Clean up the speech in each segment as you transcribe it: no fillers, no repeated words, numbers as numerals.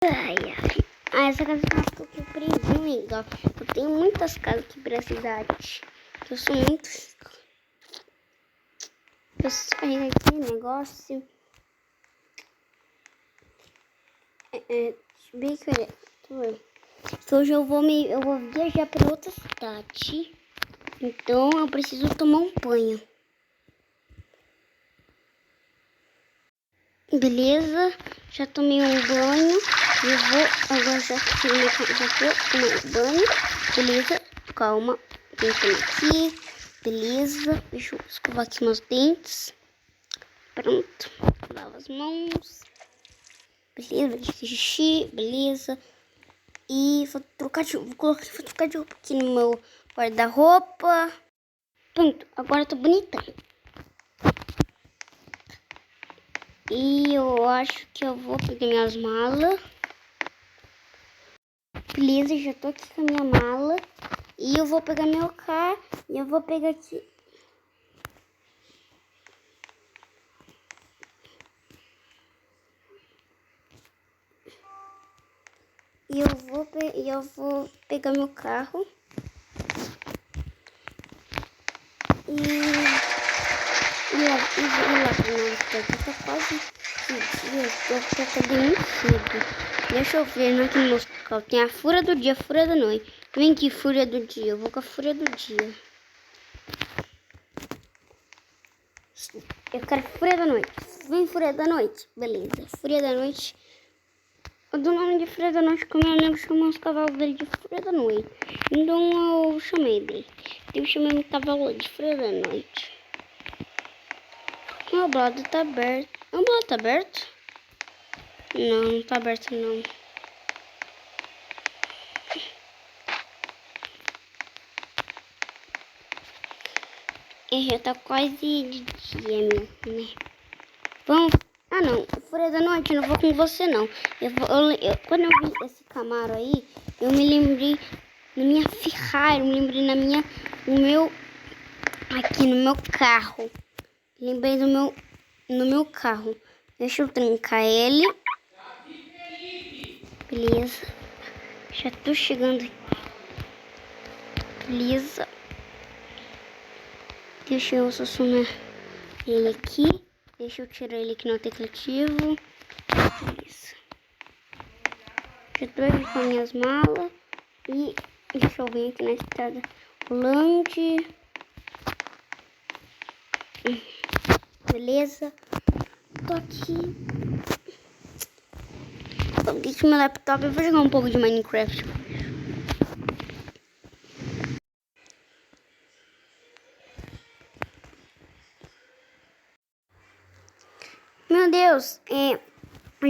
Ai, ai. Ah, essa casa que eu comprei bem legal. Eu tenho muitas casas aqui pra cidade. Eu sou muito rico. Eu saio aqui, negócio. Bem que hoje eu vou viajar pra outra cidade. Então eu preciso tomar um banho. Beleza, já tomei um banho. Agora já tomei um banho. Beleza, calma. Tem aqui. Beleza, deixa eu escovar aqui meus dentes. Pronto, lava as mãos. Beleza, xixi, beleza. E vou trocar de roupa aqui no meu guarda-roupa. Pronto, agora eu tô bonitão. E eu acho que eu vou pegar minhas malas. Beleza, já tô aqui com a minha mala. E eu vou pegar meu carro. E eu vou pegar aqui. E eu vou pegar meu carro. E lá pra nós, tá quase eu acordei muito cedo. Deixa eu ver aqui no meu carro. Tem a fúria do dia, a fúria da noite. Vem aqui, fúria do dia. Eu vou com a fúria do dia. Eu quero fúria da noite. Vem, fúria da noite. Beleza, fúria da noite. Eu dou o nome de fúria da noite porque meu amigo chamou os cavalos dele de fúria da noite. Então eu chamei dele. Eu chamei meu cavalo de fúria da noite. O blado tá aberto. O blado tá aberto? Não, não tá aberto não. Já tá quase de dia, né? Vamos. Ah não, fúria da noite, eu não vou com você não. Quando eu vi esse Camaro aí, eu me lembrei na minha Ferrari, eu me lembrei aqui no meu carro. Lembrei no meu carro. Deixa eu trancar ele. Beleza. Já tô chegando aqui. Beleza. Deixa eu solucionar ele aqui. Deixa eu tirar ele aqui no teclativo. Beleza. Já tô aqui com as minhas malas. E deixa eu vir aqui na estrada rolante. Beleza. Tô aqui. Deixa meu laptop. Eu vou jogar um pouco de Minecraft. Meu Deus, eu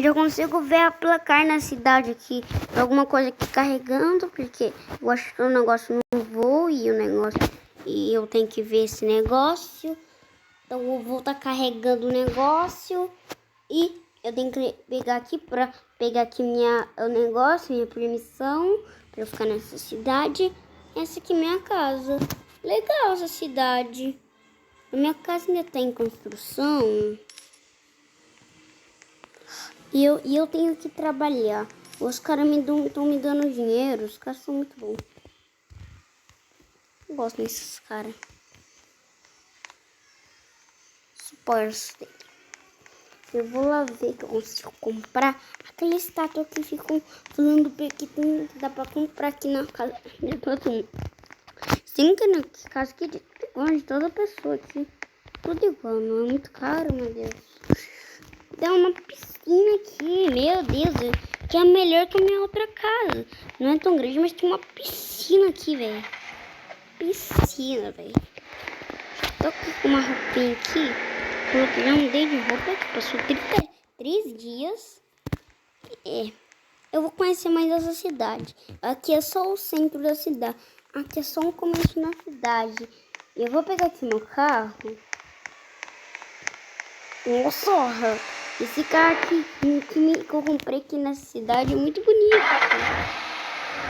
já consigo ver a placar na cidade aqui. Alguma coisa aqui carregando, porque eu acho que o negócio não voa e eu tenho que ver esse negócio. Então eu vou estar carregando o negócio e eu tenho que pegar aqui para pegar aqui o negócio, minha permissão para eu ficar nessa cidade. Essa aqui é minha casa. Legal essa cidade. A minha casa ainda está em construção. E eu tenho que trabalhar. Os caras estão me dando dinheiro. Os caras são muito bons. Eu gosto desses caras. Suporte dele. Eu vou lá ver que eu consigo comprar aquela estátua que ficam falando que dá pra comprar aqui na casa de todo mundo. Sim, que na casa aqui de toda pessoa aqui. Tudo igual, não é muito caro, meu Deus. Tem uma piscina aqui, meu Deus, que é melhor que a minha outra casa. Não é tão grande, mas tem uma piscina aqui, velho. Piscina, velho. Tô com uma roupinha aqui. Já mudei de roupa, que passou 33 dias. Eu vou conhecer mais essa cidade. Aqui é só o centro da cidade. Aqui é só um começo na cidade. Eu vou pegar aqui meu carro. Nossa, esse carro aqui que eu comprei aqui nessa cidade é muito bonito.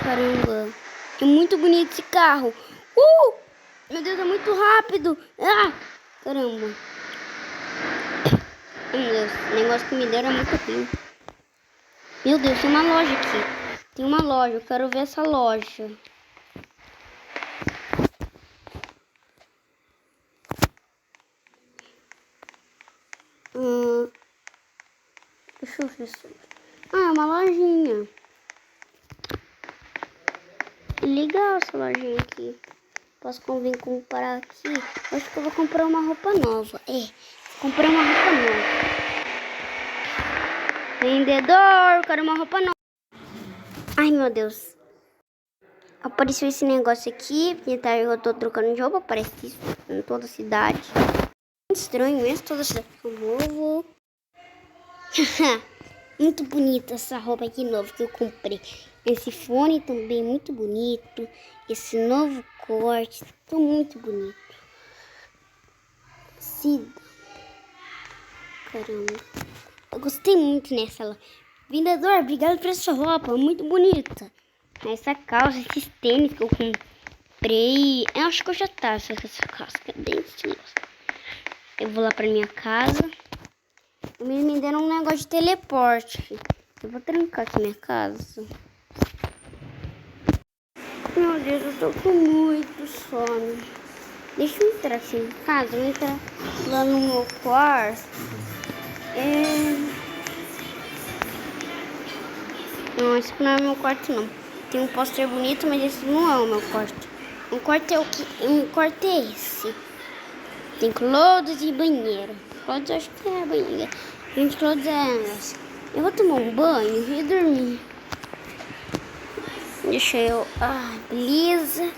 Caramba, é muito bonito esse carro. Meu Deus, é muito rápido. Caramba. Meu Deus, o negócio que me deram é muito ruim. Meu Deus, tem uma loja aqui. Tem uma loja, eu quero ver essa loja. Deixa eu ver se... Ah, é uma lojinha. Legal essa lojinha aqui. Posso vir comprar aqui. Acho que eu vou comprar uma roupa nova. Comprei uma roupa nova. Vendedor, quero uma roupa nova. Ai, meu Deus. Apareceu esse negócio aqui. Eu tô trocando de roupa. Aparece isso em toda a cidade. Estranho mesmo, toda a cidade. Novo. Muito bonita essa roupa aqui nova que eu comprei. Esse fone também muito bonito. Esse novo corte, tá muito bonito. Cida. Caramba. Eu gostei muito nessa loja. Vendedor, obrigado por essa roupa, muito bonita. Essa calça, esses tênis que eu comprei. Eu acho que eu já tava com essa calça, que é bem estilosa. Eu vou lá pra minha casa. Me deram um negócio de teleporte. Eu vou trancar aqui minha casa. Meu Deus, eu tô com muito sono. Deixa eu entrar aqui em casa. Eu vou entrar lá no meu quarto. Não, esse não é meu quarto, não. Tem um pôster bonito, mas esse não é o meu quarto. Um quarto é o que? Um quarto é esse. Tem clothes e banheiro. Clothes acho que é banheiro. Gente, clothes é essa. Eu vou tomar um banho e dormir. Deixa eu... Ah, beleza.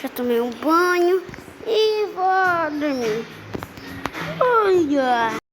Já tomei um banho e vou dormir. Ai, ai.